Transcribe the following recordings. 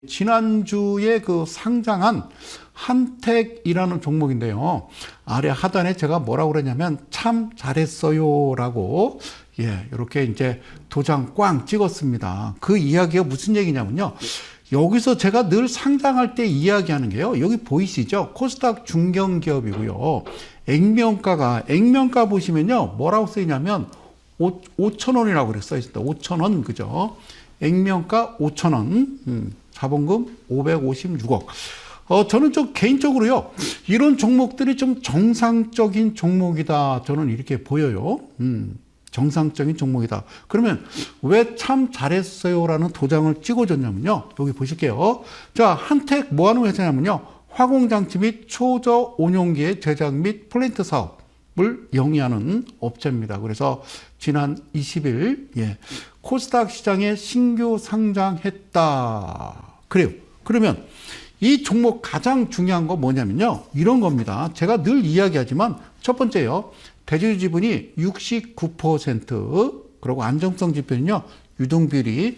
지난주에 그 상장한 한택이라는 종목인데요. 아래 하단에 제가 뭐라고 그랬냐면 참 잘했어요 라고 이렇게 이제 도장 꽝 찍었습니다. 그 이야기가 무슨 얘기냐면요. 여기서 제가 늘 상장할 때 이야기하는 게요. 여기 보이시죠? 코스닥 중견기업이고요. 액면가 보시면요. 뭐라고 쓰이냐면 5,000원이라고 그래 써있습니다. 5,000원 그죠? 액면가 5,000원. 자본금 556억. 저는 좀 개인적으로요. 이런 종목들이 좀 정상적인 종목이다. 저는 이렇게 보여요. 정상적인 종목이다. 그러면 왜 참 잘했어요라는 도장을 찍어줬냐면요. 여기 보실게요. 자, 한택 뭐 하는 회사냐면요. 화공장치 및 초저 온용기의 제작 및 플랜트 사업을 영위하는 업체입니다. 그래서 지난 20일 코스닥 시장에 신규 상장했다. 그래요. 그러면 이 종목 가장 중요한 거 뭐냐면요. 이런 겁니다. 제가 늘 이야기하지만 첫 번째요. 대주주 지분이 69%, 그리고 안정성 지표는요. 유동비율이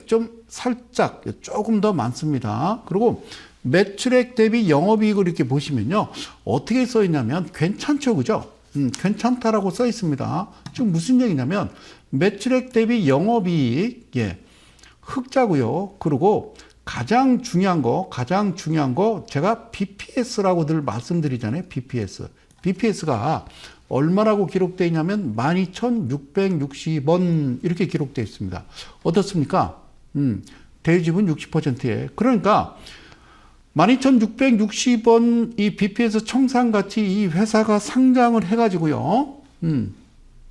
좀 살짝 조금 더 많습니다. 그리고 매출액 대비 영업이익을 이렇게 보시면요. 어떻게 써 있냐면 괜찮죠. 그죠? 괜찮다라고 써 있습니다. 지금 무슨 얘기냐면 매출액 대비 영업이익 흑자고요. 그리고 가장 중요한 거 제가 BPS라고 늘 말씀드리잖아요. BPS가 얼마라고 기록되어 있냐면 12,660원 이렇게 기록되어 있습니다. 어떻습니까? 대주주분 60%에. 그러니까 12,660원 이 BPS 청산가치 이 회사가 상장을 해가지고요.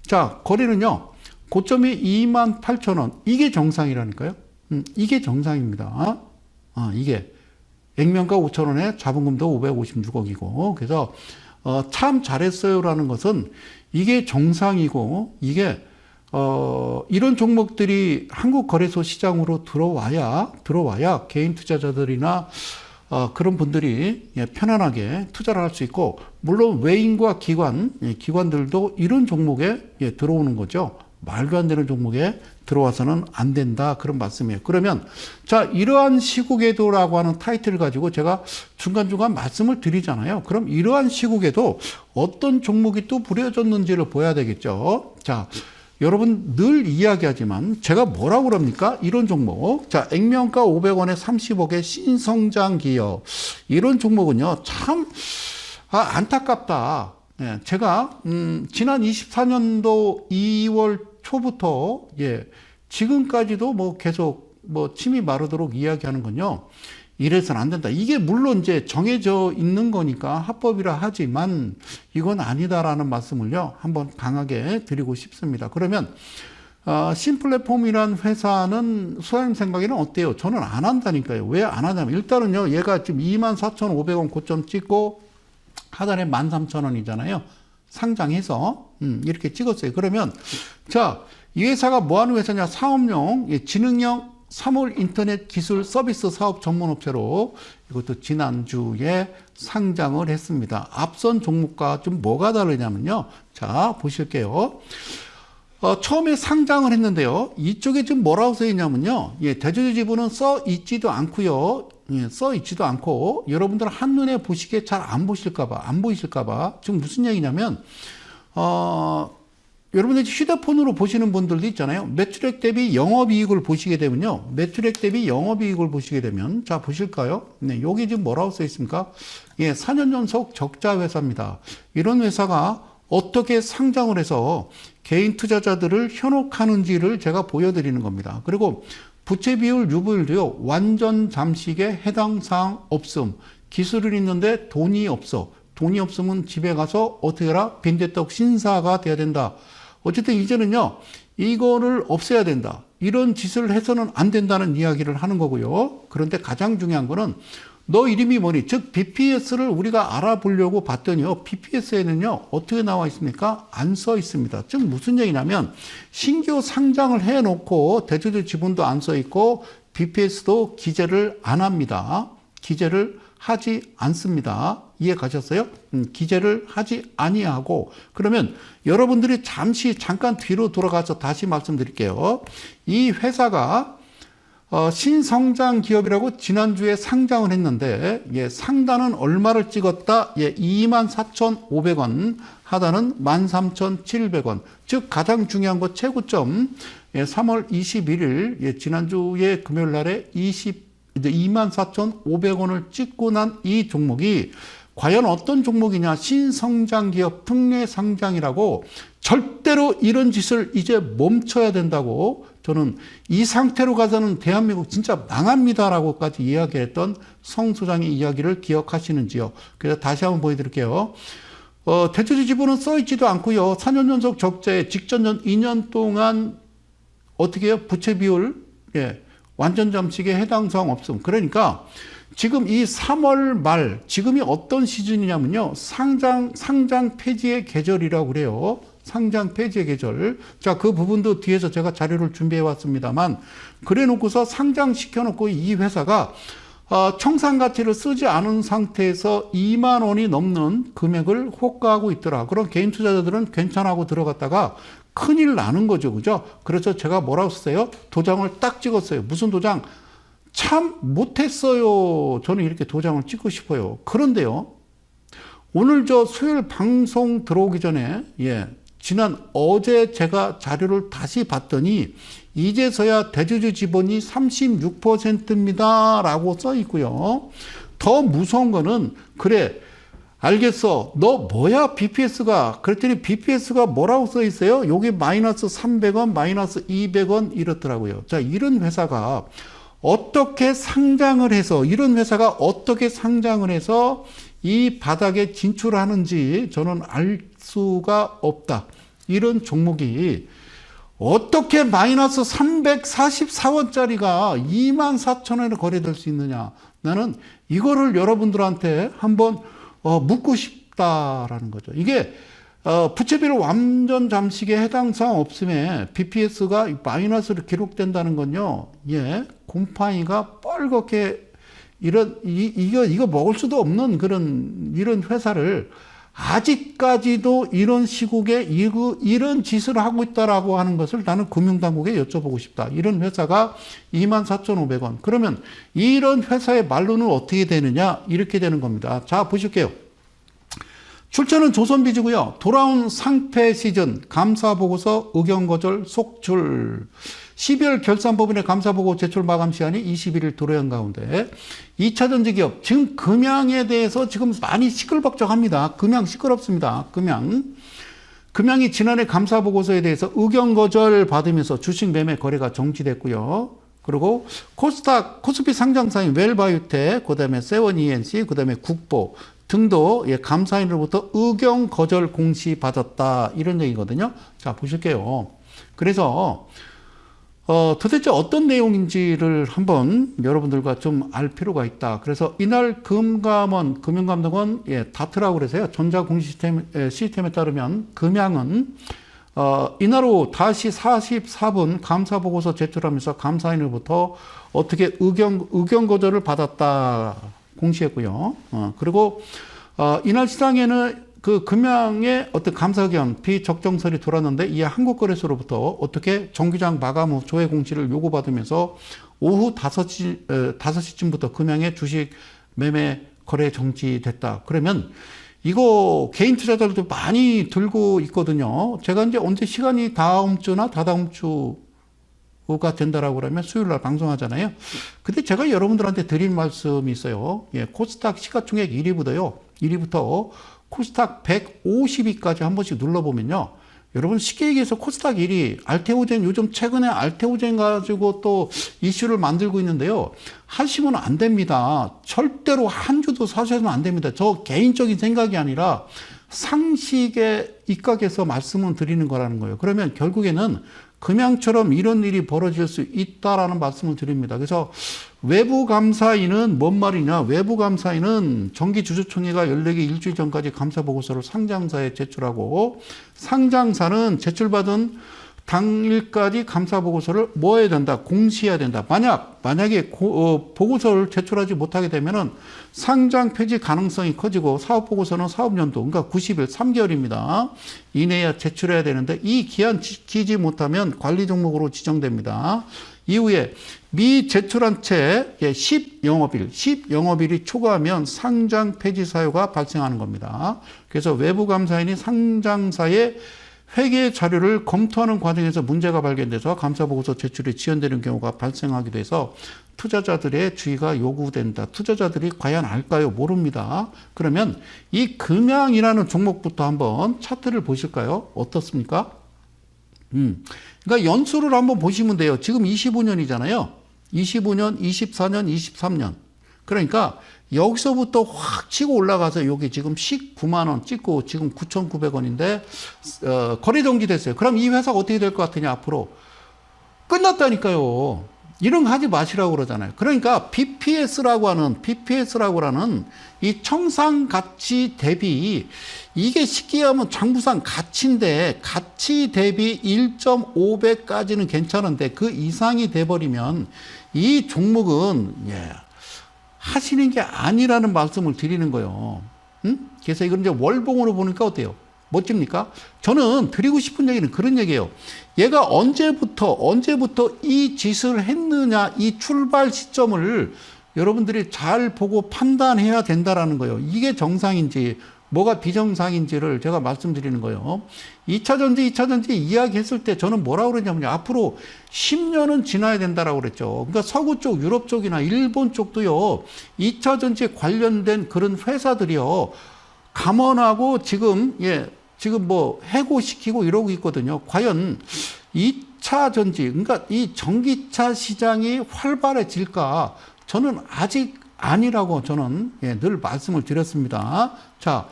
자, 거래는요. 고점이 28,000원. 이게 정상이라니까요. 이게 정상입니다. 이게 액면가 5,000원에 자본금도 556억이고 그래서 참 잘했어요라는 것은 이게 정상이고 이게 이런 종목들이 한국거래소 시장으로 들어와야 개인 투자자들이나 그런 분들이 편안하게 투자를 할 수 있고 물론 외인과 기관들도 이런 종목에 들어오는 거죠. 말도 안 되는 종목에 들어와서는 안 된다. 그런 말씀이에요. 그러면 자 이러한 시국에도라고 하는 타이틀을 가지고 제가 중간중간 말씀을 드리잖아요. 그럼 이러한 시국에도 어떤 종목이 또 부려졌는지를 보여야 되겠죠. 자 여러분 늘 이야기하지만 제가 뭐라고 그럽니까? 이런 종목. 자 액면가 500원에 30억의 신성장 기업. 이런 종목은요. 참 안타깝다. 제가 지난 24년도 2월 초부터 지금까지도 뭐 계속 뭐 침이 마르도록 이야기하는 건요. 이래서는 안 된다. 이게 물론 이제 정해져 있는 거니까 합법이라 하지만 이건 아니다라는 말씀을요. 한번 강하게 드리고 싶습니다. 그러면 신플랫폼이란 회사는 소장님 생각에는 어때요? 저는 안 한다니까요. 왜 안 하냐면 일단은요. 얘가 지금 24,500원 고점 찍고 하단에 13,000원이잖아요. 상장해서 이렇게 찍었어요. 그러면 자, 이 회사가 뭐 하는 회사냐? 사업용 지능형 사물 인터넷 기술 서비스 사업 전문 업체로 이것도 지난주에 상장을 했습니다. 앞선 종목과 좀 뭐가 다르냐면요. 자, 보실게요. 처음에 상장을 했는데요. 이쪽에 지금 뭐라고 써 있냐면요. 대주주 지분은 써 있지도 않고요. 써 있지도 않고 여러분들 한눈에 보시기에 잘 안 보이실까봐 지금 무슨 얘기냐면 여러분들이 휴대폰으로 보시는 분들도 있잖아요. 매출액 대비 영업이익을 보시게 되면요. 자 보실까요? 네, 여기 지금 뭐라고 써 있습니까? 4년 연속 적자 회사입니다. 이런 회사가 어떻게 상장을 해서 개인 투자자들을 현혹하는지를 제가 보여드리는 겁니다. 그리고 부채 비율, 유보율도요. 완전 잠식에 해당 사항 없음. 기술은 있는데 돈이 없어. 돈이 없으면 집에 가서 어떻게 해라? 빈대떡 신사가 돼야 된다. 어쨌든 이제는요. 이거를 없애야 된다. 이런 짓을 해서는 안 된다는 이야기를 하는 거고요. 그런데 가장 중요한 거는 너 이름이 뭐니? 즉 BPS를 우리가 알아보려고 봤더니요. BPS에는요. 어떻게 나와 있습니까? 안 써 있습니다. 즉 무슨 얘기냐면 신규 상장을 해놓고 대주주 지분도 안 써 있고 BPS도 기재를 안 합니다. 기재를 하지 않습니다. 이해 가셨어요? 기재를 하지 아니하고 그러면 여러분들이 잠깐 뒤로 돌아가서 다시 말씀드릴게요. 이 회사가 신성장 기업이라고 지난주에 상장을 했는데, 예, 상단은 얼마를 찍었다? 예, 24,500원, 하단은 13,700원. 즉, 가장 중요한 거 최고점, 예, 3월 21일, 예, 지난주에 금요일 날에 24,500원을 찍고 난 이 종목이 과연 어떤 종목이냐? 신성장 기업 특례 상장이라고 절대로 이런 짓을 이제 멈춰야 된다고 저는 이 상태로 가서는 대한민국 진짜 망합니다라고까지 이야기했던 성 소장의 이야기를 기억하시는지요? 그래서 다시 한번 보여드릴게요. 대주주 지분은 써있지도 않고요. 4년 연속 적자에 직전년 2년 동안 어떻게 해요? 부채 비율, 예, 완전 잠식에 해당 사항 없음. 그러니까 지금 이 3월 말, 지금이 어떤 시즌이냐면요. 상장 폐지의 계절이라고 그래요. 상장 폐지의 계절. 자, 그 부분도 뒤에서 제가 자료를 준비해 왔습니다만, 그래 놓고서 상장시켜 놓고 이 회사가 청산 가치를 쓰지 않은 상태에서 2만 원이 넘는 금액을 호가하고 있더라. 그런 개인 투자자들은 괜찮아하고 들어갔다가 큰일 나는 거죠. 그죠? 그래서 제가 뭐라고 썼어요? 도장을 딱 찍었어요. 무슨 도장? 참 못했어요. 저는 이렇게 도장을 찍고 싶어요. 그런데요, 오늘 저 수요일 방송 들어오기 전에, 예, 지난 어제 제가 자료를 다시 봤더니 이제서야 대주주 지분이 36%입니다 라고 써 있고요. 더 무서운 거는, 그래, 알겠어, 너 뭐야 BPS가? 그랬더니 BPS가 뭐라고 써 있어요? 여기 마이너스 300원, 마이너스 200원 이렇더라고요. 자, 이런 회사가 어떻게 상장을 해서, 이런 회사가 어떻게 상장을 해서 이 바닥에 진출하는지 저는 알 수가 없다. 이런 종목이 어떻게 마이너스 344원짜리가 24,000원에 거래될 수 있느냐. 나는 이거를 여러분들한테 한번 묻고 싶다라는 거죠. 이게 부채비율 완전 잠식에 해당 사항 없음에 BPS가 마이너스로 기록된다는 건요. 예, 곰팡이가 뻘겋게 이거 먹을 수도 없는 이런 회사를 아직까지도 이런 시국에 이런 짓을 하고 있다라고 하는 것을 나는 금융당국에 여쭤보고 싶다. 이런 회사가 24,500원. 그러면 이런 회사의 말로는 어떻게 되느냐? 이렇게 되는 겁니다. 자, 보실게요. 출처는 조선비즈고요. 돌아온 상패 시즌 감사보고서 의견거절 속출. 12월 결산법인의 감사보고 제출 마감 시한이 21일 도래한 가운데 2차전지기업 지금 금양에 대해서 지금 많이 시끌벅적합니다. 금양 시끄럽습니다. 금양이 지난해 감사보고서에 대해서 의견거절 받으면서 주식 매매 거래가 정지됐고요. 그리고 코스피 상장사인 웰바이오텍, 그다음에 세원 ENC, 그다음에 국보 등도 감사인으로부터 의견 거절 공시 받았다. 이런 얘기거든요. 자, 보실게요. 그래서 도대체 어떤 내용인지를 한번 여러분들과 좀 알 필요가 있다. 그래서 이날 금융감독원 다트라고 그래서요. 전자공시 시스템에 따르면 금양은 이날 오후 5시 44분 감사보고서 제출하면서 감사인으로부터 어떻게 의견 거절을 받았다 공시했고요. 그리고 이날 시장에는 그 금양의 어떤 감사견 비적정설이 돌았는데 이에 한국거래소로부터 어떻게 정기장 마감 후 조회 공시를 요구받으면서 오후 5시쯤부터 금양의 주식 매매 거래 정지됐다. 그러면 이거 개인 투자자들도 많이 들고 있거든요. 제가 이제 언제 시간이 다음 주나 다다음 주가 된다라고 그러면 수요일 날 방송하잖아요. 근데 제가 여러분들한테 드릴 말씀이 있어요. 예, 코스닥 시가총액 1위부터 코스닥 150위까지 한 번씩 눌러보면요. 여러분 쉽게 얘기해서 코스닥 1위, 알테오젠, 요즘 최근에 알테오젠 가지고 또 이슈를 만들고 있는데요. 하시면 안 됩니다. 절대로 한 주도 사셔서는 안 됩니다. 저 개인적인 생각이 아니라 상식에 입각해서 말씀을 드리는 거라는 거예요. 그러면 결국에는 금양처럼 이런 일이 벌어질 수 있다라는 말씀을 드립니다. 그래서 외부 감사인은 뭔 말이냐? 외부 감사인은 정기주주총회가 연례기 일주일 전까지 감사보고서를 상장사에 제출하고 상장사는 제출받은 당일까지 감사보고서를 뭐 해야 된다? 공시해야 된다. 만약에 보고서를 제출하지 못하게 되면은 상장 폐지 가능성이 커지고 사업보고서는 사업연도, 그러니까 90일, 3개월입니다. 이내에 제출해야 되는데 이 기한 지키지 못하면 관리 종목으로 지정됩니다. 이후에 미제출한 채 10영업일, 10영업일이 초과하면 상장 폐지 사유가 발생하는 겁니다. 그래서 외부감사인이 상장사의 회계 자료를 검토하는 과정에서 문제가 발견돼서 감사보고서 제출이 지연되는 경우가 발생하기도 해서 투자자들의 주의가 요구된다. 투자자들이 과연 알까요? 모릅니다. 그러면 이 금양이라는 종목부터 한번 차트를 보실까요? 어떻습니까? 그러니까 연수를 한번 보시면 돼요. 지금 25년이잖아요. 25년, 24년, 23년. 그러니까 여기서부터 확 치고 올라가서 여기 지금 19만 원 찍고 지금 9,900원인데 거래 정지됐어요. 그럼 이 회사가 어떻게 될 것 같으냐 앞으로? 끝났다니까요. 이런 거 하지 마시라고 그러잖아요. 그러니까 BPS라고 하는 이 청산 가치 대비, 이게 쉽게 하면 장부상 가치인데 가치 대비 1.5배까지는 괜찮은데 그 이상이 돼버리면 이 종목은 하시는 게 아니라는 말씀을 드리는 거예요. 그래서 이걸 이제 월봉으로 보니까 어때요? 멋집니까? 저는 드리고 싶은 얘기는 그런 얘기예요. 얘가 언제부터 이 짓을 했느냐, 이 출발 시점을 여러분들이 잘 보고 판단해야 된다라는 거예요. 이게 정상인지 뭐가 비정상인지를 제가 말씀드리는 거예요. 2차전지 이야기했을 때 저는 뭐라고 그랬냐면요. 앞으로 10년은 지나야 된다라고 그랬죠. 그러니까 서구 쪽, 유럽 쪽이나 일본 쪽도요. 2차전지에 관련된 그런 회사들이요. 감원하고 지금 뭐 해고시키고 이러고 있거든요. 과연 2차 전지, 그러니까 이 전기차 시장이 활발해질까? 저는 아직 아니라고 저는 늘 말씀을 드렸습니다. 자,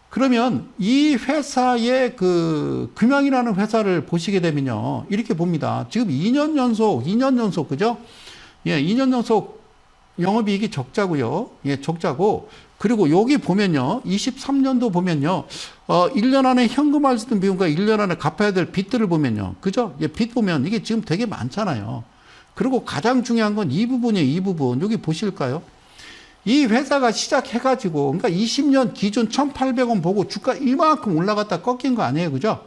그러면 이 회사의 그 금양이라는 회사를 보시게 되면요. 이렇게 봅니다. 지금 2년 연속, 그죠? 2년 연속 영업이익이 적자고요. 적자고. 그리고 여기 보면요. 23년도 보면요. 1년 안에 현금화할 수 있는 비용과 1년 안에 갚아야 될 빚들을 보면요. 그죠? 빚 보면 이게 지금 되게 많잖아요. 그리고 가장 중요한 건 이 부분이에요. 이 부분. 여기 보실까요? 이 회사가 시작해가지고, 그러니까 20년 기준 1,800원 보고 주가 이만큼 올라갔다 꺾인 거 아니에요. 그죠?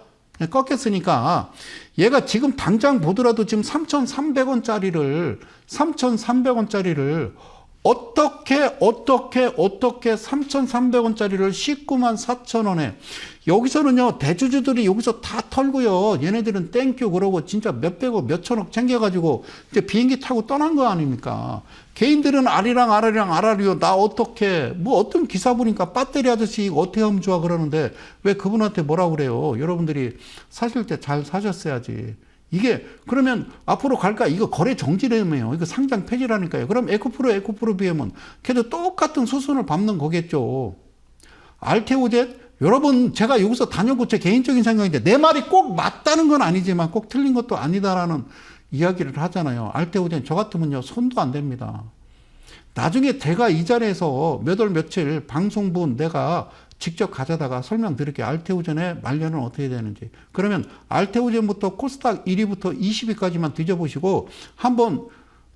꺾였으니까 얘가 지금 당장 보더라도 지금 3,300원짜리를 어떻게 3,300원짜리를 19만 4천원에 여기서는요 대주주들이 여기서 다 털고요 얘네들은 땡큐 그러고 진짜 몇백억 몇천억 챙겨가지고 이제 비행기 타고 떠난 거 아닙니까? 개인들은 아라리요 나 어떻게 뭐 어떤 기사 보니까 배터리 아저씨 이거 어떻게 하면 좋아 그러는데 왜 그분한테 뭐라 그래요? 여러분들이 사실 때 잘 사셨어야지. 이게 그러면 앞으로 갈까? 이거 거래 정지라며요. 이거 상장 폐지라니까요. 그럼 에코프로 비하면 걔도 똑같은 수순을 밟는 거겠죠. 알테오젯 여러분 제가 여기서 다녀고 제 개인적인 생각인데 내 말이 꼭 맞다는 건 아니지만 꼭 틀린 것도 아니다라는 이야기를 하잖아요. 알테오젯 저 같으면요 손도 안 댑니다. 나중에 제가 이 자리에서 몇 월 며칠 방송분 내가 직접 가져다가 설명드릴게요. 알테오젠의 말년은 어떻게 되는지. 그러면 알테오젠부터 코스닥 1위부터 20위까지만 뒤져보시고 한번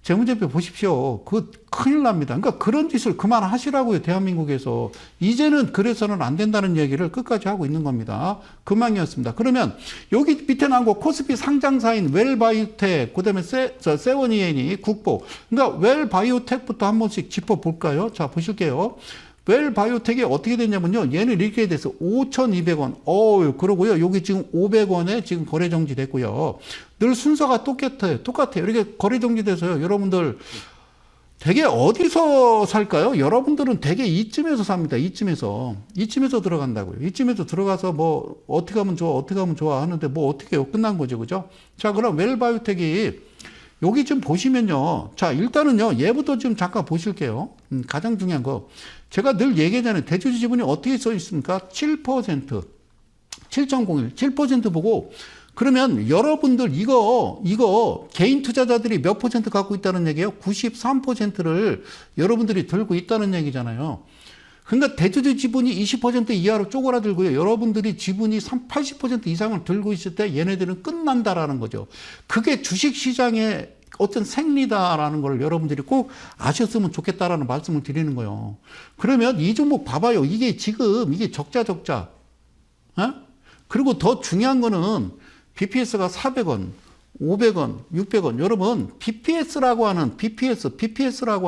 재무제표 보십시오. 그 큰일 납니다. 그러니까 그런 짓을 그만하시라고요. 대한민국에서. 이제는 그래서는 안 된다는 얘기를 끝까지 하고 있는 겁니다. 금방이었습니다. 그러면 여기 밑에 나온 거 코스피 상장사인 웰바이오텍 그다음에 세원이엔이 국보. 그러니까 웰바이오텍부터 한 번씩 짚어볼까요? 자 보실게요. 웰바이오텍이 어떻게 됐냐면요. 얘는 이렇게 돼서 5,200원. 그러고요. 여기 지금 500원에 지금 거래 정지됐고요. 늘 순서가 똑같아요. 이렇게 거래 정지돼서요. 여러분들 되게 어디서 살까요? 여러분들은 되게 이쯤에서 삽니다. 이쯤에서 들어간다고요. 이쯤에서 들어가서 뭐 어떻게 하면 좋아 하는데 뭐 어떻게 해요? 끝난 거죠. 그죠? 자, 그럼 웰바이오텍이 여기 좀 보시면요. 자, 일단은요. 얘부터 좀 잠깐 보실게요. 가장 중요한 거. 제가 늘 얘기하잖아요. 대주주 지분이 어떻게 써 있습니까? 7%. 7.01. 7% 보고 그러면 여러분들 이거 개인 투자자들이 몇 퍼센트 갖고 있다는 얘기예요? 93%를 여러분들이 들고 있다는 얘기잖아요. 그러니까 대주주 지분이 20% 이하로 쪼그라들고요. 여러분들이 지분이 80% 이상을 들고 있을 때 얘네들은 끝난다라는 거죠. 그게 주식시장의 어떤 생리다라는 걸 여러분들이 꼭 아셨으면 좋겠다라는 말씀을 드리는 거예요. 그러면 이 종목 봐봐요. 이게 지금 이게 적자. 그리고 더 중요한 거는 BPS가 400원. 500원, 600원. 여러분, BPS라고 하는, BPS가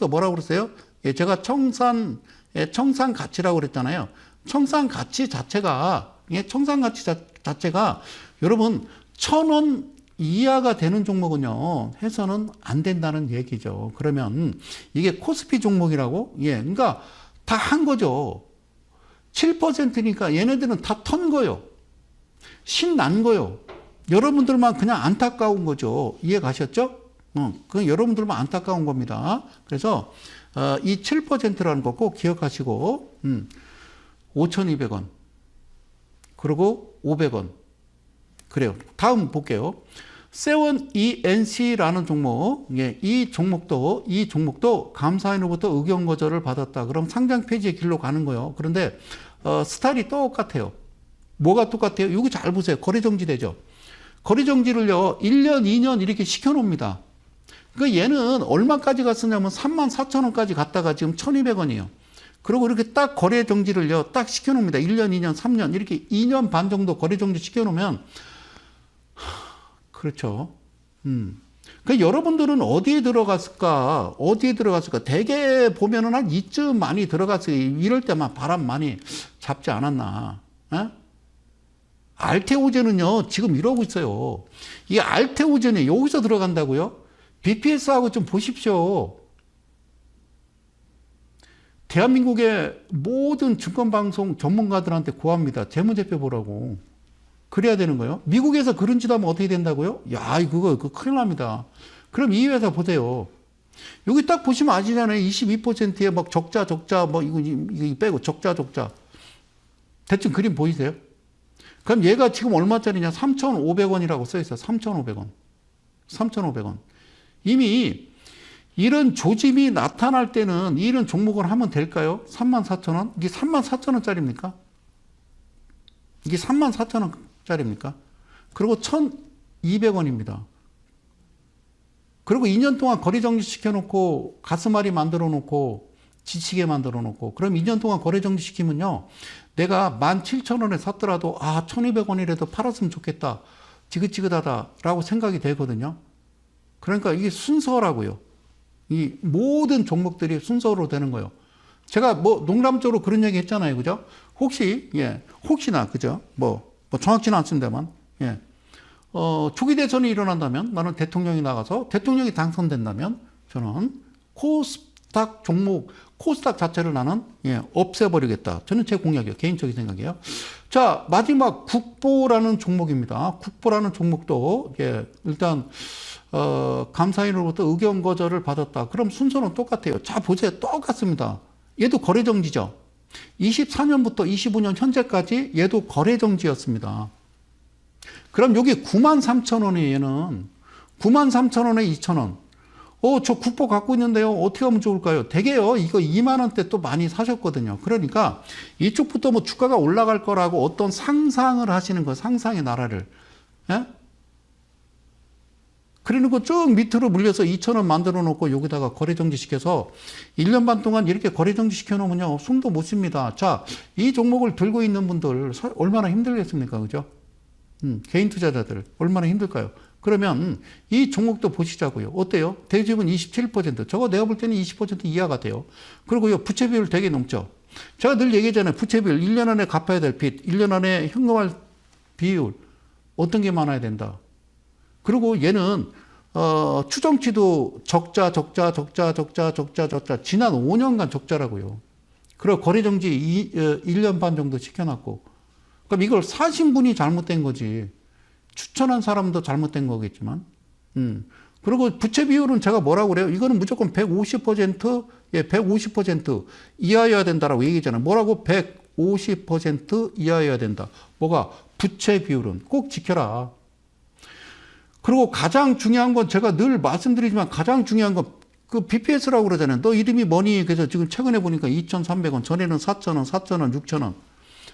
뭐라고 그랬어요? 예, 제가 청산 가치라고 그랬잖아요. 청산 가치 자체가, 예, 청산 가치 자체가 여러분, 1,000원 이하가 되는 종목은요, 해서는 안 된다는 얘기죠. 그러면 이게 코스피 종목이라고? 예, 그러니까 다 한 거죠. 7%니까 얘네들은 다 턴 거요. 신난 거요. 여러분들만 그냥 안타까운 거죠. 이해 가셨죠? 그 여러분들만 안타까운 겁니다. 그래서 이 7%라는 거 꼭 기억하시고 5,200원 그리고 500원 그래요. 다음 볼게요. 세원 ENC라는 종목, 예, 이 종목도 감사인으로부터 의견 거절을 받았다. 그럼 상장 폐지의 길로 가는 거예요. 그런데 스타일이 똑같아요. 뭐가 똑같아요? 여기 잘 보세요. 거래 정지되죠. 거래 정지를요, 1년, 2년 이렇게 시켜놓습니다. 그러니까 얘는 얼마까지 갔었냐면 34,000원까지 갔다가 지금 1,200원이에요. 그리고 이렇게 딱 거래 정지를요, 딱 시켜놓습니다. 1년, 2년, 3년, 이렇게 2년 반 정도 거래 정지 시켜놓으면, 그렇죠. 그 여러분들은 어디에 들어갔을까? 대개 보면은 한 이쯤 많이 들어갔어요. 이럴 때만 바람 많이 잡지 않았나? 에? 알테오젠은요, 지금 이러고 있어요. 이 알테오젠이 여기서 들어간다고요? BPS하고 좀 보십시오. 대한민국의 모든 증권방송 전문가들한테 고합니다. 재무제표 보라고. 그래야 되는 거예요. 미국에서 그런 짓 하면 어떻게 된다고요? 야, 그거 큰일 납니다. 그럼 이 회사 보세요. 여기 딱 보시면 아시잖아요. 22%에 막 적자, 뭐 이거 빼고 적자. 대충 그림 보이세요? 그럼 얘가 지금 얼마짜리냐? 3,500원이라고 써 있어요. 3,500원. 이미 이런 조짐이 나타날 때는 이런 종목을 하면 될까요? 34,000원? 이게 34,000원짜리입니까? 이게 34,000원짜리입니까? 그리고 1,200원입니다. 그리고 2년 동안 거래 정지 시켜놓고 가스마리 만들어 놓고 지치게 만들어 놓고 그럼 2년 동안 거래 정지 시키면요. 내가 17,000원에 샀더라도 1,200원이라도 팔았으면 좋겠다. 지긋지긋하다라고 생각이 되거든요. 그러니까 이게 순서라고요. 이 모든 종목들이 순서로 되는 거예요. 제가 뭐 농담적으로 그런 얘기 했잖아요. 그죠? 혹시나, 그죠? 뭐 정확치는 않습니다만, 예. 초기 대선이 일어난다면 나는 대통령이 나가서 대통령이 당선된다면 저는 코스닥 자체를 나는 없애버리겠다. 저는 제 공약이에요. 개인적인 생각이에요. 자, 마지막 국보라는 종목입니다. 국보라는 종목도 일단 감사인으로부터 의견 거절을 받았다. 그럼 순서는 똑같아요. 자, 보세요. 똑같습니다. 얘도 거래 정지죠. 24년부터 25년 현재까지 얘도 거래 정지였습니다. 그럼 여기 93,000원에 얘는 93,000원에 2,000원. 저 국보 갖고 있는데요. 어떻게 하면 좋을까요? 되게요. 이거 2만 원대 또 많이 사셨거든요. 그러니까 이쪽부터 뭐 주가가 올라갈 거라고 어떤 상상을 하시는 거, 상상의 나라를. 예? 그러고 쭉 밑으로 물려서 2,000원 만들어 놓고 여기다가 거래 정지 시켜서 1년 반 동안 이렇게 거래 정지 시켜 놓으면요. 숨도 못 쉽니다. 자, 이 종목을 들고 있는 분들 얼마나 힘들겠습니까? 그죠? 개인 투자자들 얼마나 힘들까요? 그러면 이 종목도 보시자고요. 어때요? 대지분 27%. 저거 내가 볼 때는 20% 이하가 돼요. 그리고요, 부채 비율 되게 높죠. 제가 늘 얘기하잖아요. 부채 비율 1년 안에 갚아야 될 빚, 1년 안에 현금할 비율 어떤 게 많아야 된다. 그리고 얘는 추정치도 적자 지난 5년간 적자라고요. 그리고 거래정지 1년 반 정도 시켜놨고 그럼 이걸 사신 분이 잘못된 거지 추천한 사람도 잘못된 거겠지만 그리고 부채 비율은 제가 뭐라고 그래요? 이거는 무조건 150% 이하여야 된다라고 얘기했잖아요. 뭐라고? 150% 이하여야 된다. 뭐가? 부채 비율은 꼭 지켜라. 그리고 가장 중요한 건 제가 늘 말씀드리지만 가장 중요한 건 그 BPS라고 그러잖아요. 너 이름이 뭐니? 그래서 지금 최근에 보니까 2,300원, 전에는 4,000원, 4,000원, 6,000원.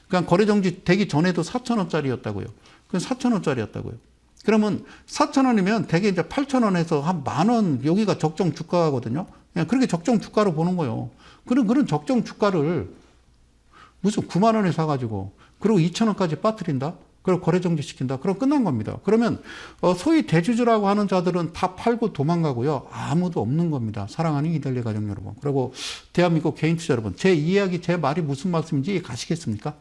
그러니까 거래정지 되기 전에도 4,000원짜리였다고요. 그건 4,000원짜리였다고요. 그러면 4,000원이면 대개 이제 8,000원에서 한 10,000원 여기가 적정 주가거든요. 그냥 그렇게 적정 주가로 보는 거예요. 그런 적정 주가를 무슨 9만 원에 사가지고 그리고 2,000원까지 빠뜨린다? 그리고 거래 정지시킨다. 그럼 끝난 겁니다. 그러면 소위 대주주라고 하는 자들은 다 팔고 도망가고요. 아무도 없는 겁니다. 사랑하는 이달리 가족 여러분. 그리고 대한민국 개인 투자 여러분. 제 이야기, 제 말이 무슨 말씀인지 가시겠습니까?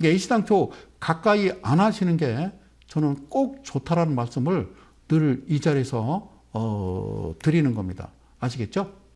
애시당초 가까이 안 하시는 게 저는 꼭 좋다라는 말씀을 늘 이 자리에서 드리는 겁니다. 아시겠죠?